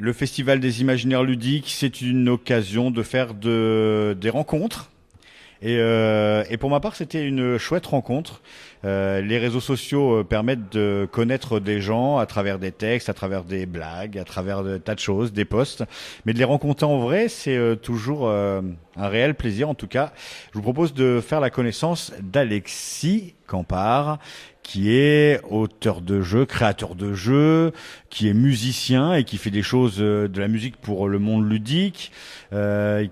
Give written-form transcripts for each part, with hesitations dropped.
Le Festival des Imaginaires Ludiques, c'est une occasion de faire des rencontres. Et pour ma part, c'était une chouette rencontre. Les réseaux sociaux permettent de connaître des gens à travers des textes, à travers des blagues, à travers de tas de choses, des posts. Mais de les rencontrer en vrai, c'est toujours un réel plaisir. En tout cas, je vous propose de faire la connaissance d'Alexis Campard, qui est auteur de jeux, créateur de jeux, qui est musicien et qui fait des choses de la musique pour le monde ludique,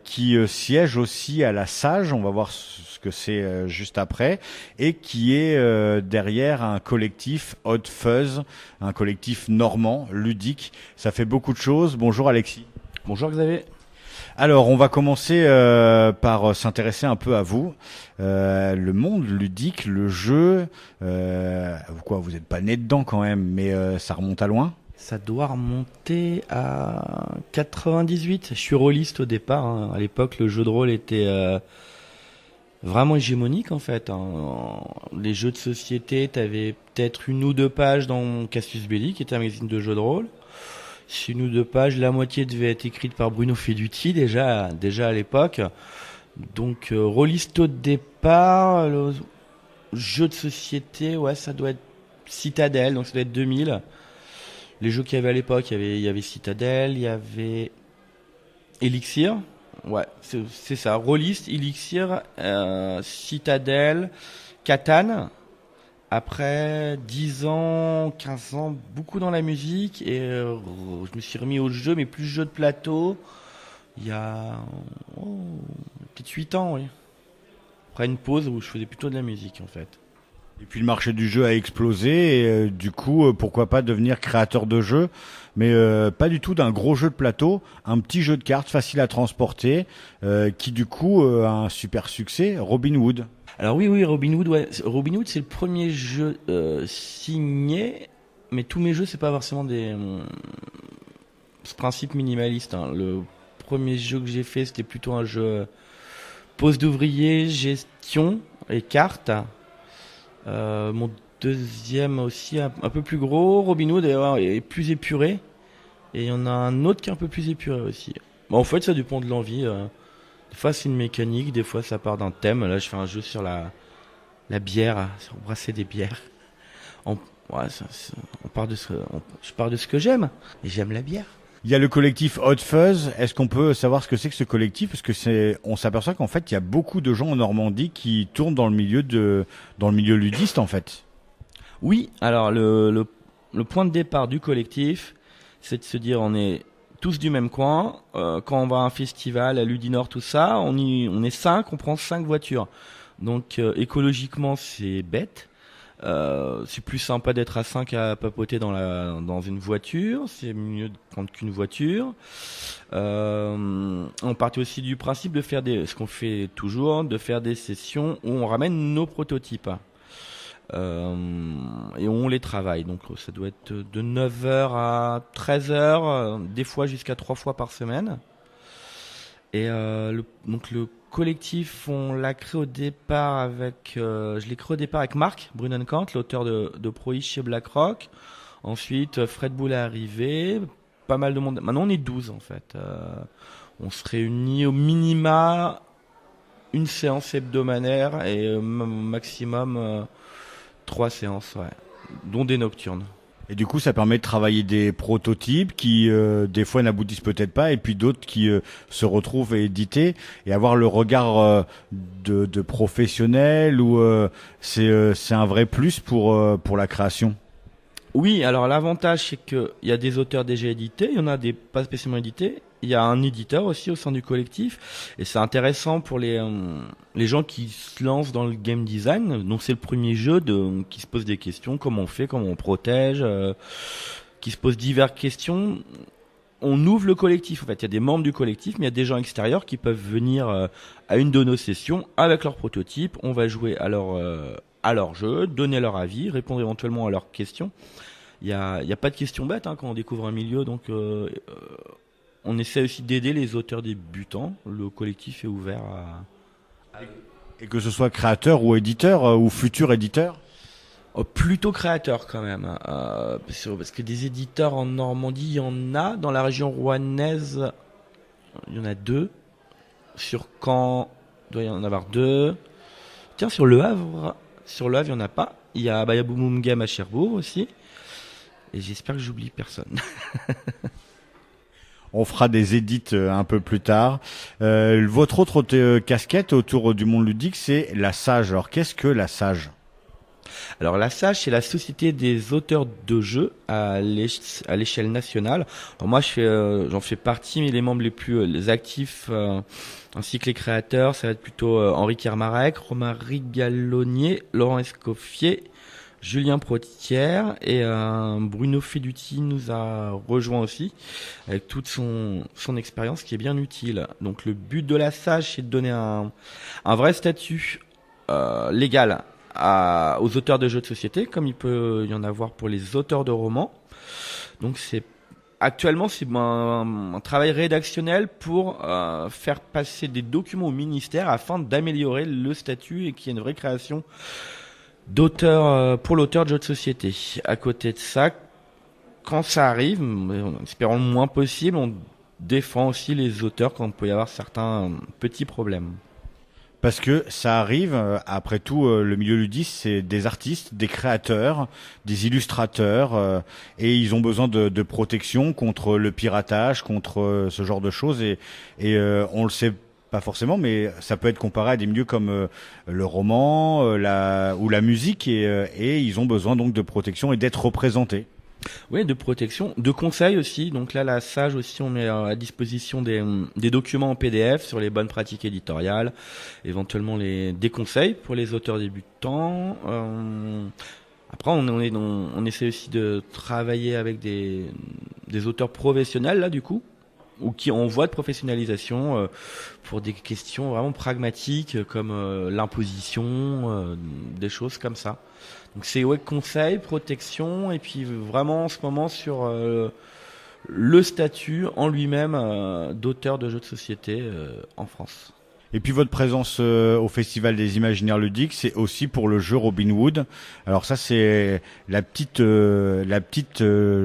qui siège aussi à la Sage, on va voir ce que c'est juste après, et qui est derrière un collectif Hot Fuzz, un collectif normand, ludique. Ça fait beaucoup de choses. Bonjour Alexis. Bonjour Xavier. Alors, on va commencer par s'intéresser un peu à vous. Le monde ludique, le jeu, vous n'êtes pas né dedans quand même, mais ça remonte à loin. Ça doit remonter à 98. Je suis rôliste au départ, hein. À l'époque, le jeu de rôle était vraiment hégémonique en fait, hein. Les jeux de société, t'avais peut-être une ou deux pages dans Casus Belli, qui était un magazine de jeux de rôle. C'est une ou deux pages, la moitié devait être écrite par Bruno Feduti déjà à l'époque. Donc rôliste au départ, le jeu de société, ouais, ça doit être Citadel, donc ça doit être 2000. Les jeux qu'il y avait à l'époque, il y avait Citadel, il y avait Elixir. Ouais, c'est ça, rôliste, Elixir, Citadel, Catan. Après 10 ans, 15 ans, beaucoup dans la musique et je me suis remis au jeu, mais plus jeu de plateau. Il y a peut-être 8 ans, oui. Après une pause où je faisais plutôt de la musique en fait. Et puis le marché du jeu a explosé et du coup, pourquoi pas devenir créateur de jeux, mais pas du tout d'un gros jeu de plateau, un petit jeu de cartes facile à transporter, qui du coup a un super succès, Robin Hood. Alors oui, Robin Hood, ouais. Robin Hood, c'est le premier jeu signé, mais tous mes jeux, c'est pas forcément ce principe minimaliste, hein. Le premier jeu que j'ai fait, c'était plutôt un jeu pose d'ouvrier, gestion et cartes. Mon deuxième aussi, un peu plus gros, Robin Hood, est plus épuré. Et il y en a un autre qui est un peu plus épuré aussi. Bon, en fait, ça dépend de l'envie. Des fois, c'est une mécanique, des fois, ça part d'un thème. Là, je fais un jeu sur la bière, sur brasser des bières. Je pars de ce que j'aime. Et j'aime la bière. Il y a le collectif Hot Fuzz. Est-ce qu'on peut savoir ce que c'est que ce collectif? Parce que on s'aperçoit qu'en fait, il y a beaucoup de gens en Normandie qui tournent dans le milieu ludiste, en fait. Oui, alors le point de départ du collectif, c'est de se dire on est tous du même coin. Quand on va à un festival, à Ludinor, tout ça, on est 5, on prend 5 voitures. Donc écologiquement, c'est bête. C'est plus sympa d'être à 5 à papoter dans une voiture. C'est mieux de prendre qu'une voiture. On partait aussi du principe de faire ce qu'on fait toujours, de faire des sessions où on ramène nos prototypes. Et on les travaille. Donc ça doit être de 9 heures à 13 heures, des fois jusqu'à 3 fois par semaine. Et donc le collectif, on l'a créé au départ je l'ai créé au départ avec Marc Brunenkant, l'auteur de Proish chez BlackRock. Ensuite, Fred Boule est arrivé, pas mal de monde. Maintenant, on est 12 en fait. On se réunit au minima une séance hebdomadaire et maximum 3 séances, ouais, dont des nocturnes. Et du coup, ça permet de travailler des prototypes qui, des fois, n'aboutissent peut-être pas, et puis d'autres qui se retrouvent édités, et avoir le regard de professionnel, ou c'est un vrai plus pour la création. Oui, alors l'avantage, c'est qu'il y a des auteurs déjà édités, il y en a des pas spécialement édités. Il y a un éditeur aussi au sein du collectif, et c'est intéressant pour les gens qui se lancent dans le game design. Donc c'est le premier jeu qui se pose des questions, comment on fait, comment on protège, qui se pose diverses questions. On ouvre le collectif, en fait, il y a des membres du collectif, mais il y a des gens extérieurs qui peuvent venir à une de nos sessions avec leur prototype. On va jouer à leur jeu, donner leur avis, répondre éventuellement à leurs questions. Il y a pas de questions bêtes, hein, quand on découvre un milieu, donc on essaie aussi d'aider les auteurs débutants. Le collectif est ouvert à... Et que ce soit créateur ou éditeur, ou futur éditeur. Plutôt créateur quand même, parce que des éditeurs en Normandie, il y en a. Dans la région rouennaise, il y en a 2. Sur Caen, il doit y en avoir 2. Tiens, sur Le Havre, il y en a pas. Il y a Boom Boom Game à Cherbourg aussi. Et j'espère que j'oublie personne. On fera des édits un peu plus tard. Votre autre casquette autour du monde ludique, c'est la Sage. Alors, qu'est-ce que la Sage? Alors la SAGE, c'est la Société des auteurs de jeux à l'échelle nationale. Alors moi, j'en fais partie, mais les membres les plus actifs, ainsi que les créateurs, ça va être plutôt Henri Kermarek, Romaric Gallonnier, Laurent Escoffier, Julien Protière et Bruno Feduti nous a rejoint aussi avec toute son expérience qui est bien utile. Donc le but de la SAGE, c'est de donner un vrai statut légal aux auteurs de jeux de société, comme il peut y en avoir pour les auteurs de romans. Donc actuellement c'est un travail rédactionnel pour faire passer des documents au ministère afin d'améliorer le statut et qu'il y ait une vraie création d'auteur pour l'auteur de jeux de société. À côté de ça, quand ça arrive, en espérant le moins possible, on défend aussi les auteurs quand il peut y avoir certains petits problèmes. Parce que ça arrive, après tout, le milieu ludique, c'est des artistes, des créateurs, des illustrateurs, et ils ont besoin de protection contre le piratage, contre ce genre de choses. Et on le sait pas forcément, mais ça peut être comparé à des milieux comme le roman, ou la musique, et ils ont besoin donc de protection et d'être représentés. Oui, de protection, de conseils aussi. Donc là, la SAGE aussi, on met à disposition des documents en PDF sur les bonnes pratiques éditoriales, éventuellement des conseils pour les auteurs débutants. Après, on essaie aussi de travailler avec des auteurs professionnels là, du coup, ou qui ont en voie de professionnalisation pour des questions vraiment pragmatiques comme l'imposition, des choses comme ça. Donc c'est conseil, protection, et puis vraiment en ce moment sur le statut en lui-même d'auteur de jeux de société en France. Et puis votre présence au Festival des Imaginaires Ludiques, c'est aussi pour le jeu Robin Hood. Alors ça, c'est la petite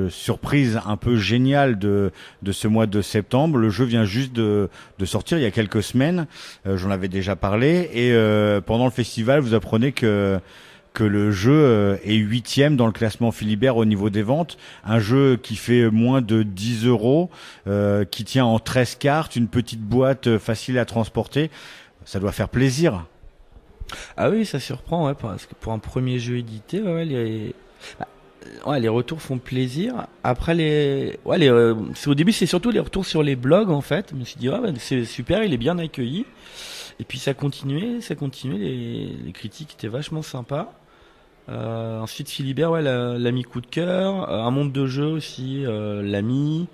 surprise un peu géniale de ce mois de septembre. Le jeu vient juste de sortir il y a quelques semaines. J'en avais déjà parlé. Et pendant le festival, vous apprenez que le jeu est 8e dans le classement Philibert au niveau des ventes. Un jeu qui fait moins de 10 €, qui tient en 13 cartes, une petite boîte facile à transporter. Ça doit faire plaisir. Ah oui, ça surprend, ouais, parce que pour un premier jeu édité, les retours font plaisir. Après, au début, c'est surtout les retours sur les blogs, en fait. Je me suis dit, c'est super, il est bien accueilli. Et puis ça continuait, les critiques étaient vachement sympas. Ensuite Philibert, l'a mis coup de cœur. Un monde de jeu aussi, l'a mis.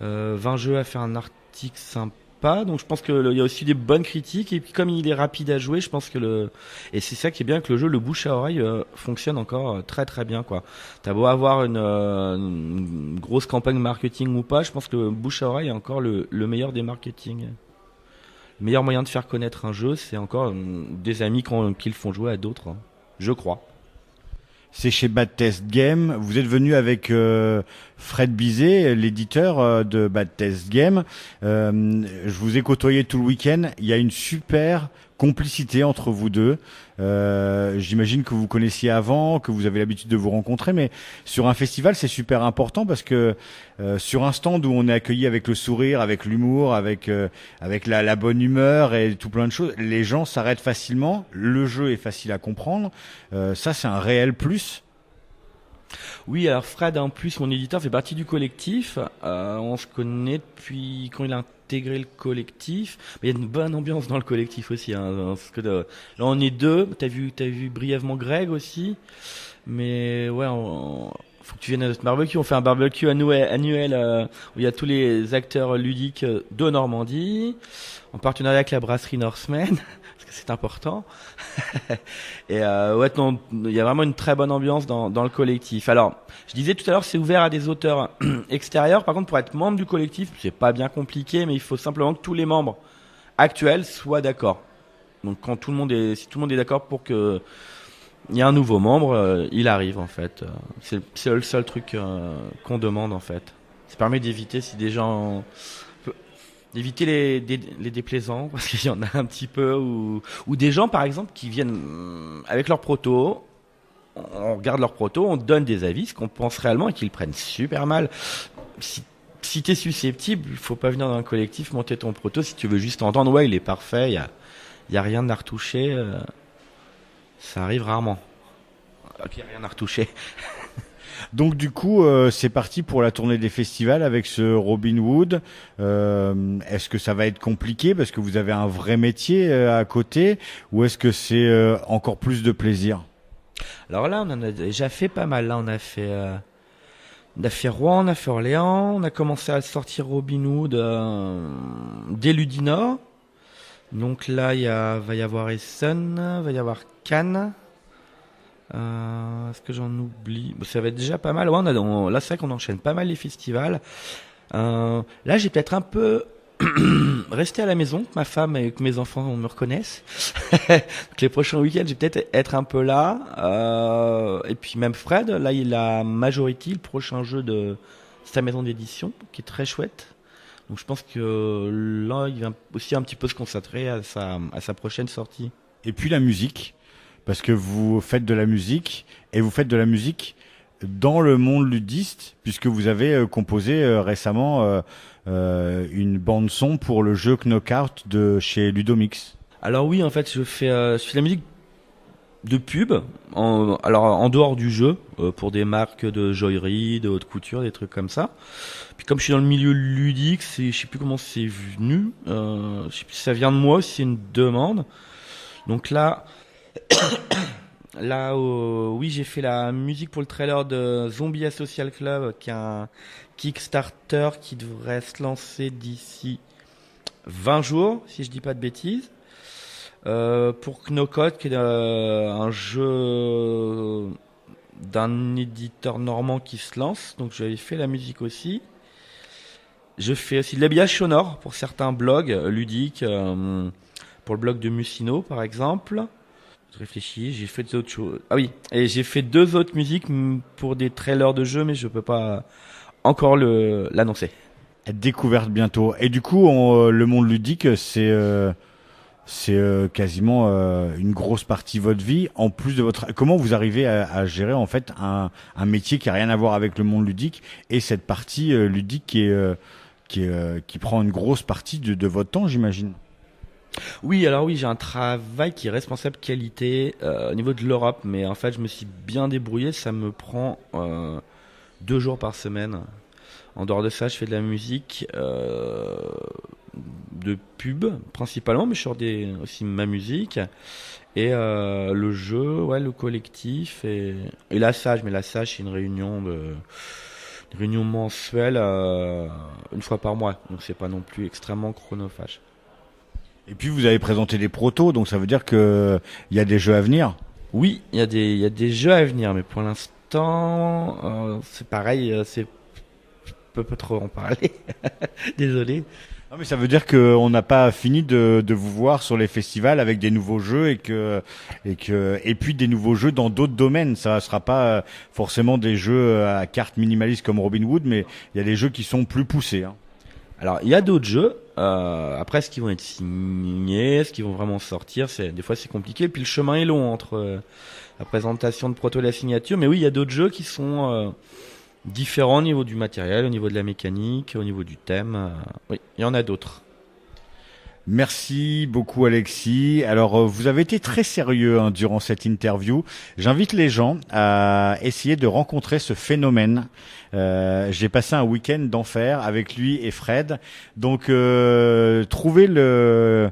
20 jeux a fait un article sympa. Donc je pense qu'il y a aussi des bonnes critiques. Et puis comme il est rapide à jouer, je pense que et c'est ça qui est bien avec le jeu, le bouche à oreille fonctionne encore très très bien, quoi. T'as beau avoir une grosse campagne marketing ou pas, je pense que le bouche à oreille est encore le meilleur des marketing. Le meilleur moyen de faire connaître un jeu, c'est encore des amis qui le font jouer à d'autres, hein, je crois. C'est chez Bad Test Game. Vous êtes venu avec Fred Bizet, l'éditeur de Bad Test Game. Je vous ai côtoyé tout le week-end. Il y a une super complicité entre vous deux. J'imagine que vous connaissiez avant, que vous avez l'habitude de vous rencontrer, mais sur un festival, c'est super important parce que sur un stand où on est accueilli avec le sourire, avec l'humour, avec la bonne humeur et tout plein de choses, les gens s'arrêtent facilement. Le jeu est facile à comprendre. Ça, c'est un réel plus. Oui, alors Fred, en plus, mon éditeur, fait partie du collectif. On se connaît depuis quand il a intégré le collectif. Mais il y a une bonne ambiance dans le collectif aussi. Hein, parce que là, on est 2. T'as vu brièvement Greg aussi. Mais ouais, faut que tu viennes à notre barbecue. On fait un barbecue annuel où il y a tous les acteurs ludiques de Normandie, en partenariat avec la brasserie Norseman. C'est important. Et il y a vraiment une très bonne ambiance dans le collectif. Alors, je disais tout à l'heure, c'est ouvert à des auteurs extérieurs. Par contre, pour être membre du collectif, c'est pas bien compliqué, mais il faut simplement que tous les membres actuels soient d'accord. Donc, si tout le monde est d'accord pour que il y a un nouveau membre, il arrive en fait. C'est le seul truc qu'on demande en fait. Ça permet d'éviter si des gens d'éviter les déplaisants parce qu'il y en a un petit peu ou des gens par exemple qui viennent avec leur proto. On regarde leur proto, on donne des avis, ce qu'on pense réellement et qu'ils prennent super mal. Si t'es susceptible, il faut pas venir dans un collectif monter ton proto si tu veux juste entendre. Ouais, il est parfait, il y a rien à retoucher. Ça arrive rarement. Ok, rien à retoucher. Donc du coup, c'est parti pour la tournée des festivals avec ce Robin Wood. Est-ce que ça va être compliqué parce que vous avez un vrai métier à côté, ou est-ce que c'est encore plus de plaisir? Alors là, on en a déjà fait pas mal. Là, on a fait Rouen, on a fait Orléans, on a commencé à sortir Robin Hood dès Ludinor. Donc là, va y avoir Essen, va y avoir Cannes. Est-ce que j'en oublie? Ça va être déjà pas mal. Ouais, là, c'est vrai qu'on enchaîne pas mal les festivals. Là, j'ai peut-être un peu resté à la maison, que ma femme et que mes enfants me reconnaissent. Donc les prochains week-ends, je vais peut-être être un peu là. Et puis même Fred, là, il a Majority, le prochain jeu de sa maison d'édition, qui est très chouette. Donc je pense que là, il va aussi un petit peu se concentrer à sa prochaine sortie. Et puis la musique, parce que vous faites de la musique, et vous faites de la musique dans le monde ludiste, puisque vous avez composé récemment une bande son pour le jeu Knockout de chez Ludomix. Alors oui, en fait, je fais de la musique de pub, alors en dehors du jeu, pour des marques de joaillerie, de haute couture, des trucs comme ça. Puis comme je suis dans le milieu ludique, je sais plus comment c'est venu, je sais plus si ça vient de moi, si c'est une demande. Donc là, oui, j'ai fait la musique pour le trailer de Zombie Social Club, qui est un Kickstarter qui devrait se lancer d'ici 20 jours, si je dis pas de bêtises. Pour Knockout, qui est un jeu d'un éditeur normand qui se lance. Donc j'avais fait la musique aussi. Je fais aussi de l'habillage sonore pour certains blogs ludiques, pour le blog de Musino par exemple. Je réfléchis, j'ai fait d'autres choses. Ah oui, et j'ai fait 2 autres musiques pour des trailers de jeux, mais je peux pas encore l'annoncer. Découverte bientôt. Et du coup, le monde ludique, c'est quasiment une grosse partie de votre vie. En plus de votre, comment vous arrivez à gérer en fait un métier qui a rien à voir avec le monde ludique et cette partie ludique qui prend une grosse partie de votre temps, j'imagine. Oui, alors oui, j'ai un travail qui est responsable qualité au niveau de l'Europe, mais en fait, je me suis bien débrouillé. Ça me prend 2 jours par semaine. En dehors de ça, je fais de la musique de pub principalement, mais je sors aussi ma musique et le jeu, ouais, le collectif et la sage. Mais la sage, c'est une réunion mensuelle une fois par mois, donc c'est pas non plus extrêmement chronophage. Et puis vous avez présenté des protos, donc ça veut dire que il y a des jeux à venir. Oui, il y a des jeux à venir, mais pour l'instant, c'est pareil, je peux pas trop en parler. Désolé. Non, mais ça veut dire qu'on n'a pas fini de vous voir sur les festivals avec des nouveaux jeux et puis des nouveaux jeux dans d'autres domaines. Ça sera pas forcément des jeux à cartes minimalistes comme Robin Hood, mais il y a des jeux qui sont plus poussés. Hein. Alors, il y a d'autres jeux. Après, est-ce qu'ils vont être signés, est-ce qu'ils vont vraiment sortir, des fois c'est compliqué. Puis le chemin est long entre la présentation de proto et la signature. Mais oui, il y a d'autres jeux qui sont différents au niveau du matériel, au niveau de la mécanique, au niveau du thème. Oui, il y en a d'autres. Merci beaucoup Alexis. Alors vous avez été très sérieux durant cette interview. J'invite les gens à essayer de rencontrer ce phénomène. J'ai passé un week-end d'enfer avec lui et Fred. Donc trouvez le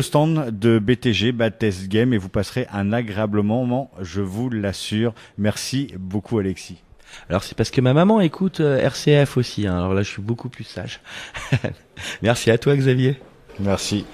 stand de BTG, Bad Test Game, et vous passerez un agréable moment, je vous l'assure. Merci beaucoup Alexis. Alors c'est parce que ma maman écoute RCF aussi, hein. Alors là je suis beaucoup plus sage. Merci à toi Xavier. Merci.